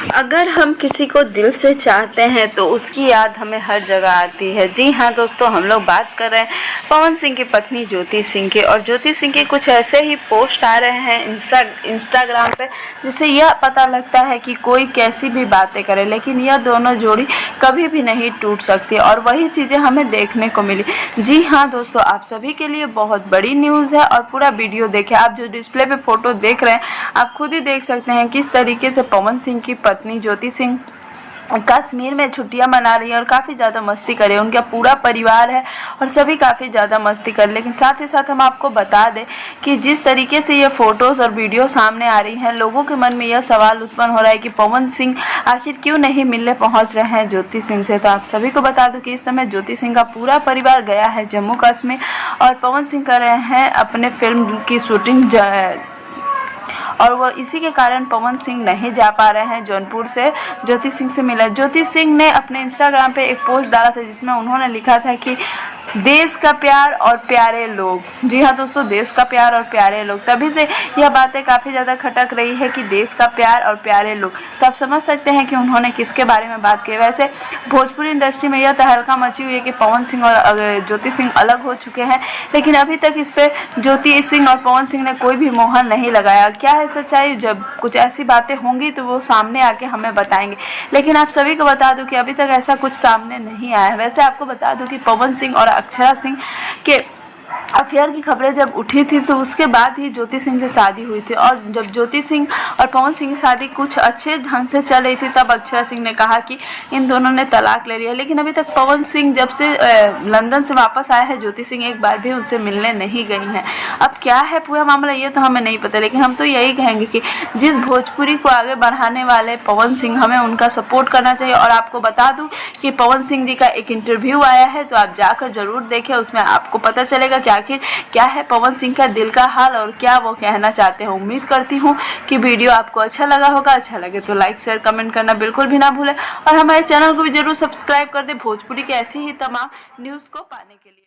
अगर हम किसी को दिल से चाहते हैं तो उसकी याद हमें हर जगह आती है। जी हाँ दोस्तों, हम लोग बात कर रहे हैं पवन सिंह की पत्नी ज्योति सिंह के, और ज्योति सिंह के कुछ ऐसे ही पोस्ट आ रहे हैं इंस्टाग्राम पे जिससे यह पता लगता है कि कोई कैसी भी बातें करे लेकिन यह दोनों जोड़ी कभी भी नहीं टूट सकती, और वही चीज़ें हमें देखने को मिली। जी हाँ दोस्तों, आप सभी के लिए बहुत बड़ी न्यूज़ है और पूरा वीडियो देखें। आप जो डिस्प्ले पे फोटो देख रहे हैं आप खुद ही देख सकते हैं किस तरीके से पवन सिंह की पत्नी ज्योति सिंह कश्मीर में छुट्टियां मना रही है और काफ़ी ज़्यादा मस्ती कर रही है। उनका पूरा परिवार है और सभी काफ़ी ज़्यादा मस्ती कर, लेकिन साथ ही साथ हम आपको बता दें कि जिस तरीके से ये फ़ोटोज़ और वीडियो सामने आ रही हैं, लोगों के मन में यह सवाल उत्पन्न हो रहा है कि पवन सिंह आखिर क्यों नहीं मिलने पहुंच रहे हैं ज्योति सिंह से। तो आप सभी को बता दूं कि इस समय ज्योति सिंह का पूरा परिवार गया है जम्मू कश्मीर, और पवन सिंह कर रहे हैं अपने फिल्म की शूटिंग, और वो इसी के कारण पवन सिंह नहीं जा पा रहे हैं जौनपुर से ज्योति सिंह से मिला। ज्योति सिंह ने अपने इंस्टाग्राम पे एक पोस्ट डाला था जिसमें उन्होंने लिखा था कि देश का प्यार और प्यारे लोग। जी हाँ दोस्तों, देश का प्यार और प्यारे लोग, तभी से यह बातें काफ़ी ज़्यादा खटक रही है कि देश का प्यार और प्यारे लोग। तो आप समझ सकते हैं कि उन्होंने किसके बारे में बात की। वैसे भोजपुरी इंडस्ट्री में यह तहलका मची हुई है कि पवन सिंह और ज्योति सिंह अलग हो चुके हैं, लेकिन अभी तक इस पर ज्योति सिंह और पवन सिंह ने कोई भी मोहर नहीं लगाया। क्या है सच्चाई? जब कुछ ऐसी बातें होंगी तो वो सामने आके हमें बताएंगे, लेकिन आप सभी को बता दूं कि अभी तक ऐसा कुछ सामने नहीं आया है। वैसे आपको बता दूं कि पवन सिंह और अक्षरा सिंह के अफेयर की खबरें जब उठी थी तो उसके बाद ही ज्योति सिंह से शादी हुई थी, और जब ज्योति सिंह और पवन सिंह की शादी कुछ अच्छे ढंग से चल रही थी तब अक्षरा सिंह ने कहा कि इन दोनों ने तलाक ले लिया। लेकिन अभी तक पवन सिंह जब से लंदन से वापस आया है, ज्योति सिंह एक बार भी उनसे मिलने नहीं गई हैं। अब क्या है पूरा मामला ये तो हमें नहीं पता, लेकिन हम तो यही कहेंगे कि जिस भोजपुरी को आगे बढ़ाने वाले पवन सिंह, हमें उनका सपोर्ट करना चाहिए। और आपको बता दूं कि पवन सिंह जी का एक इंटरव्यू आया है तो आप जाकर जरूर देखें, उसमें आपको पता चलेगा कि आखिर क्या है पवन सिंह का दिल का हाल और क्या वो कहना चाहते हैं। उम्मीद करती हूँ कि वीडियो आपको अच्छा लगा होगा। अच्छा लगे तो लाइक शेयर कमेंट करना बिल्कुल भी ना भूलें, और हमारे चैनल को भी जरूर सब्सक्राइब कर दें भोजपुरी के ऐसी ही तमाम न्यूज़ को पाने के लिए।